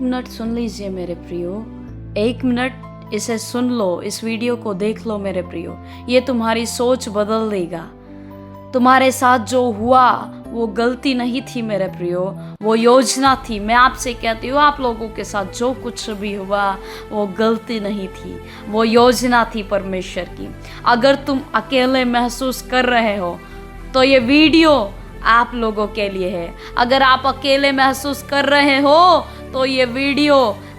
Minute सुन लीजिए मेरे प्रियो, 1 मिनट इसे सुन लो, इस वीडियो को देख लो मेरे प्रियो। ये तुम्हारी सोच बदल देगा। तुम्हारे साथ जो हुआ वो गलती नहीं थी मेरे प्रियो, वो योजना थी। मैं आपसे कहती हूँ, आप लोगों के साथ जो कुछ भी हुआ वो गलती नहीं थी, वो योजना थी परमेश्वर की। अगर तुम अकेले महसूस कर रहे हो तो ये वीडियो आप लोगों के लिए है। अगर आप अकेले महसूस कर रहे हो तो ये वीडियो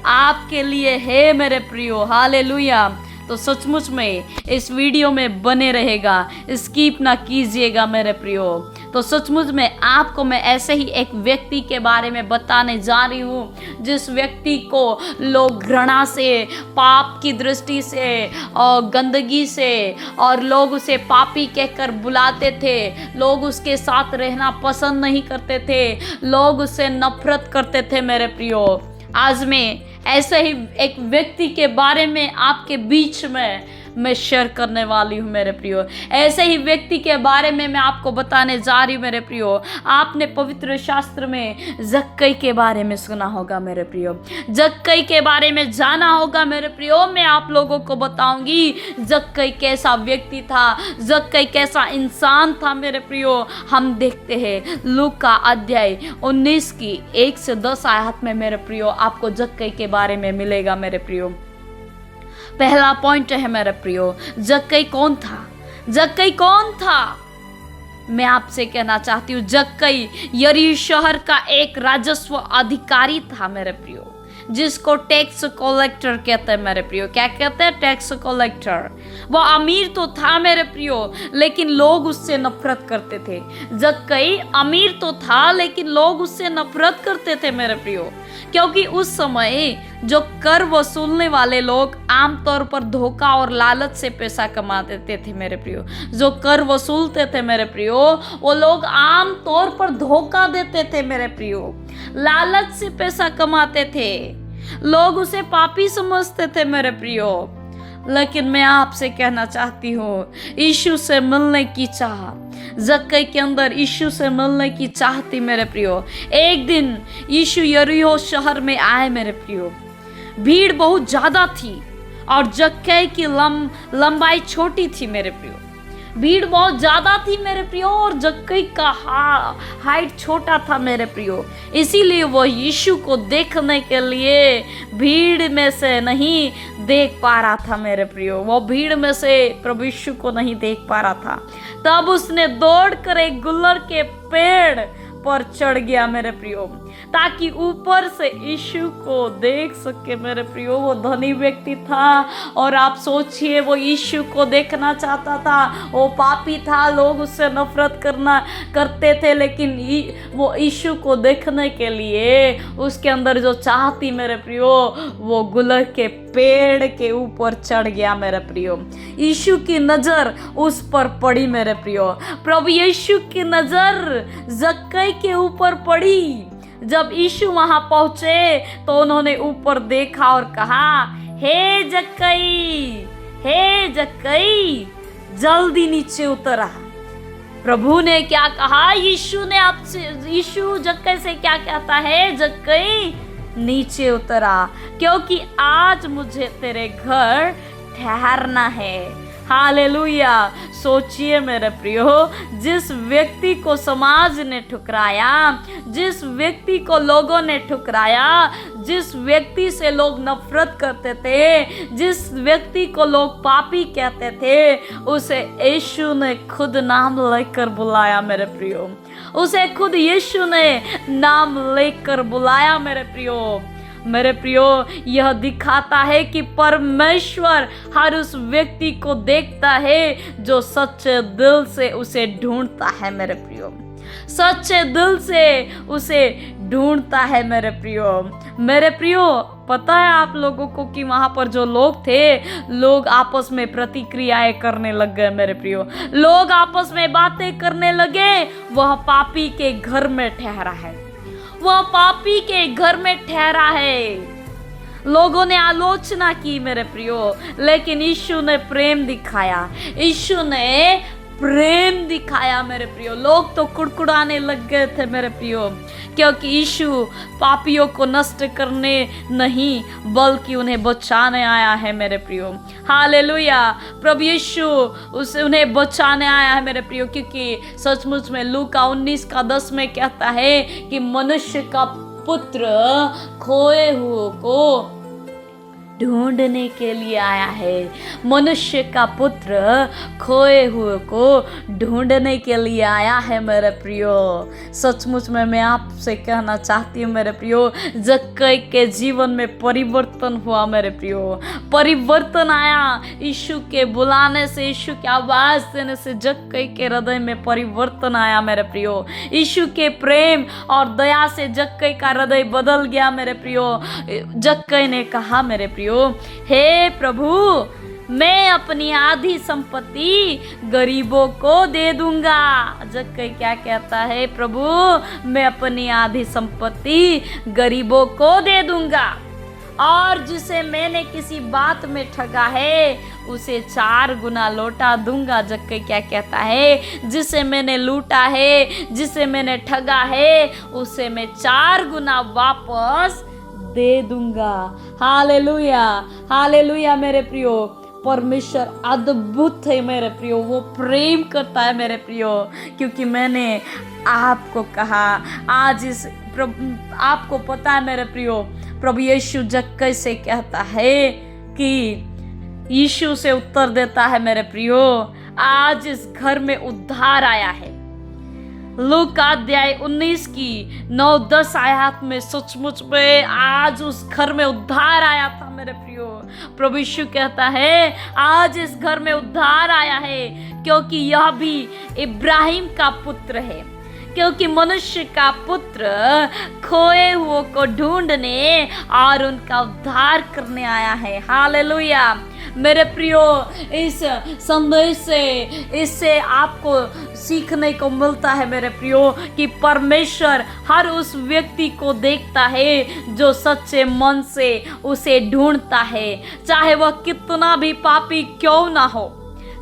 आपके लिए है मेरे प्रियो। हालेलुया। तो सचमुच में इस वीडियो में बने रहेगा, स्किप ना कीजिएगा मेरे प्रियो। तो सचमुच में आपको मैं ऐसे ही एक व्यक्ति के बारे में बताने जा रही हूँ, जिस व्यक्ति को लोग घृणा से, पाप की दृष्टि से और गंदगी से, और लोग उसे पापी कहकर बुलाते थे। लोग उसके साथ रहना पसंद नहीं करते थे, लोग उससे नफरत करते थे मेरे प्रियो। आज मैं ऐसे ही एक व्यक्ति के बारे में आपके बीच में मैं शेयर करने वाली हूँ मेरे प्रियो। ऐसे ही व्यक्ति के बारे में मैं आपको बताने जा रही हूँ मेरे प्रियो। आपने पवित्र शास्त्र में जक्कई के बारे में सुना होगा मेरे प्रियो, जक्कई के बारे में जाना होगा मेरे प्रियो। मैं आप लोगों को बताऊंगी जक्कई कैसा व्यक्ति था, जक्कई कैसा इंसान था मेरे प्रियो। हम देखते हैं लूका अध्याय 19 की 1 से 10 आयत में मेरे प्रियो आपको जक्कई के बारे में मिलेगा मेरे प्रियो। पहला पॉइंट है मेरे प्रियो, जक्कई कौन था? जक्कई कौन था? मैं आपसे कहना चाहती हूँ, जक्कई यरीहो शहर का एक राजस्व अधिकारी था मेरे प्रियो, जिसको टैक्स कलेक्टर कहते हैं मेरे प्रियो। क्या कहते हैं? Tax collector. वो अमीर तो था मेरे प्रियो, लेकिन लोग उससे नफरत करते थे। जक्कई अमीर तो था, लेकिन लोग उससे नफरत करते थे मेरे प्रियो, क्योंकि उस समय जो कर वसूलने वाले लोग आमतौर पर धोखा और लालच से पैसा कमा देते थे मेरे प्रियो। जो कर वसूलते थे मेरे प्रियो, वो लोग आमतौर पर धोखा देते थे मेरे प्रियो, लालच से पैसा कमाते थे। लोग उसे पापी समझते थे मेरे प्रियो। लेकिन मैं आपसे कहना चाहती हूँ, यीशु से मिलने की चाह, जक्कई के अंदर यीशु से मिलने की चाह थी मेरे प्रियो। एक दिन यीशु यरीहो शहर में आए मेरे प्रियो। भीड़ बहुत ज्यादा थी और जक्कई की लंबाई छोटी थी मेरे प्रियो। भीड़ बहुत ज्यादा थी मेरे प्रियो और जक्कई का हाइट छोटा था मेरे प्रियो। इसीलिए वो यीशु को देखने के लिए भीड़ में से नहीं देख पा रहा था मेरे प्रियो। वो भीड़ में से प्रभु यीशु को नहीं देख पा रहा था। तब उसने दौड़कर एक गुलर के पेड़ पर चढ़ गया मेरे प्रियो, ताकि ऊपर से यीशु को देख सके मेरे प्रियो। वो धनी व्यक्ति था और आप सोचिए, वो यीशु को देखना चाहता था। वो पापी था, लोग उससे नफरत करते थे, लेकिन वो यीशु को देखने के लिए उसके अंदर जो चाह थी मेरे प्रियो, वो गुलर के पेड़ के ऊपर चढ़ गया मेरे प्रियो। यीशु की नजर उस पर पड़ी मेरे प्रियो। प्रभु यीशु की नजर जक्कई के ऊपर पड़ी। जब यीशु वहां पहुंचे तो उन्होंने ऊपर देखा और कहा, हे जक्कई, हे जक्कई, जल्दी नीचे उतर आ। प्रभु ने क्या कहा? यीशु जक्कई से क्या कहता है? जक्कई नीचे उतर आ, क्योंकि आज मुझे तेरे घर ठहरना है। हालेलुया। सोचिए मेरे प्रियो, जिस व्यक्ति को समाज ने ठुकराया, जिस व्यक्ति को लोगों ने ठुकराया, जिस व्यक्ति से लोग नफरत करते थे, जिस व्यक्ति को लोग पापी कहते थे, उसे यीशु ने खुद नाम लेकर बुलाया मेरे प्रियो। उसे खुद यीशु ने नाम लेकर बुलाया मेरे प्रियो। मेरे प्रियो, यह दिखाता है कि परमेश्वर हर उस व्यक्ति को देखता है जो सच्चे दिल से उसे ढूंढता है मेरे प्रियो, सच्चे दिल से उसे ढूंढता है मेरे प्रियो। मेरे प्रियो, पता है आप लोगों को कि वहां पर जो लोग थे, लोग आपस में प्रतिक्रियाएं करने लग गए मेरे प्रियो। लोग आपस में बातें करने लगे, वह पापी के घर में ठहरा है, वह पापी के घर में ठहरा है। लोगों ने आलोचना की मेरे प्रियो, लेकिन यीशु ने प्रेम दिखाया। यीशु ने प्रेम दिखाया मेरे प्रियो। लोग तो कुड़कुड़ाने लग गए थे मेरे प्रियो, क्योंकि यीशु पापियों को नष्ट करने नहीं बल्कि उन्हें बचाने आया है मेरे प्रियो। हालेलुया, प्रभु यीशु उन्हें बचाने आया है मेरे प्रियो, क्योंकि सचमुच में लूका 19:10 में कहता है कि मनुष्य का पुत्र खोए हुए को ढूंढने के लिए आया है। मनुष्य का पुत्र खोए हुए को ढूंढने के लिए आया है मेरे प्रियो। सचमुच में मैं आपसे कहना चाहती हूँ मेरे प्रियो, जक्कई के जीवन में परिवर्तन हुआ मेरे प्रियो, परिवर्तन आया। यीशु के बुलाने से, यीशु की आवाज देने से जक्कई के हृदय में परिवर्तन आया मेरे प्रियो। यीशु के प्रेम और दया से जक्कई का हृदय बदल गया मेरे प्रियो। जक्कई ने कहा मेरे प्रियो, हे प्रभु, मैं अपनी आधी संपत्ति गरीबों को दे दूंगा। जक्कई क्या कहता है, प्रभु मैं अपनी आधी संपत्ति गरीबों को दे दूंगा, और जिसे मैंने किसी बात में ठगा है उसे 4 गुना लौटा दूंगा। जक्कई क्या कहता है, जिसे मैंने लूटा है, जिसे मैंने ठगा है, उसे मैं 4 गुना वापस दे दूंगा। हालेलुया, हालेलुया मेरे प्रियो। परमेश्वर अद्भुत है मेरे प्रियो, वो प्रेम करता है मेरे प्रियो, क्योंकि मैंने आपको कहा आज इस आपको पता है मेरे प्रियो, प्रभु यीशु जक्कई से कहता है कि यीशु से उत्तर देता है मेरे प्रियो, आज इस घर में उद्धार आया है। लूका अध्याय 19 की 9-10 आयत में सचमुच में आज उस घर में उद्धार आया था मेरे प्रियो। प्रभु यीशु कहता है आज इस घर में उद्धार आया है, क्योंकि यह भी इब्राहिम का पुत्र है, क्योंकि मनुष्य का पुत्र खोए हुए को ढूंढने और उनका उद्धार करने आया है। हालेलुया मेरे प्रियो, इस संदेश से इससे आपको सीखने को मिलता है मेरे प्रियो कि परमेश्वर हर उस व्यक्ति को देखता है जो सच्चे मन से उसे ढूंढता है, चाहे वह कितना भी पापी क्यों ना हो,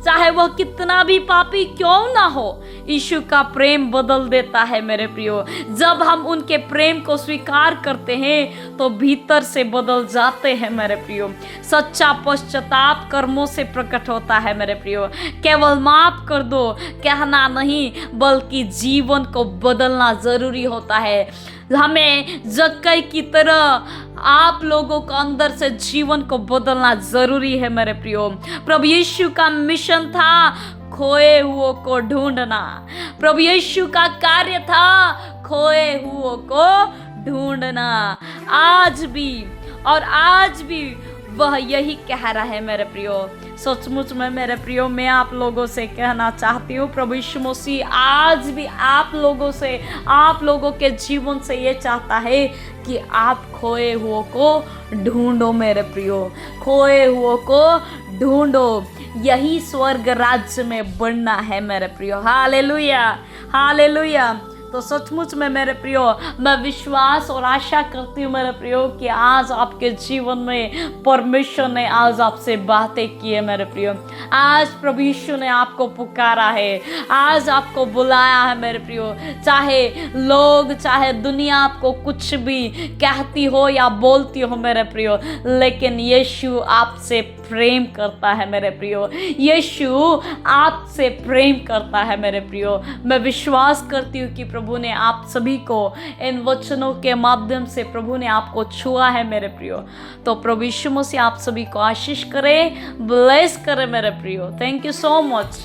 चाहे वह कितना भी पापी क्यों ना हो। यीशु का प्रेम बदल देता है मेरे प्रियो। जब हम उनके प्रेम को स्वीकार करते हैं तो भीतर से बदल जाते हैं मेरे प्रियो। सच्चा पश्चाताप कर्मों से प्रकट होता है मेरे प्रियो। केवल माफ कर दो कहना नहीं, बल्कि जीवन को बदलना जरूरी होता है। हमें जक्कई की तरह आप लोगों को अंदर से जीवन को बदलना जरूरी है मेरे प्रियो। प्रभु यीशु का मिशन था खोए हुओं को ढूंढना। प्रभु यीशु का कार्य था खोए हुओं को ढूंढना। आज भी वह यही कह रहा है मेरे प्रियो। सचमुच में मेरे प्रियो, मैं आप लोगों से कहना चाहती हूँ, प्रभु यीशु मसीह आज भी आप लोगों के जीवन से ये चाहता है कि आप खोए हुओं को ढूंढो मेरे प्रियो, खोए हुओं को ढूंढो। यही स्वर्ग राज्य में बढ़ना है मेरे प्रियो। Hallelujah, hallelujah. तो सचमुच में मेरे प्रियो, मैं विश्वास और आशा करती हूँ मेरे प्रियो कि आज आपके जीवन में परमेश्वर ने आज आपसे बातें की है मेरे प्रियो। आज प्रभु यीशु ने आपको पुकारा है, आज आपको बुलाया है मेरे प्रियो। चाहे लोग, चाहे दुनिया आपको कुछ भी कहती हो या बोलती हो मेरे प्रियो, लेकिन यीशु आपसे प्रेम करता है मेरे प्रियो। यीशु आपसे प्रेम करता है मेरे प्रियो। मैं विश्वास करती हूँ कि प्रभु ने आप सभी को इन वचनों के माध्यम से प्रभु ने आपको छुआ है मेरे प्रियो। तो प्रभु यीशु मसीह आप सभी को आशीष करे, ब्लेस करे मेरे प्रियो। Thank you so much.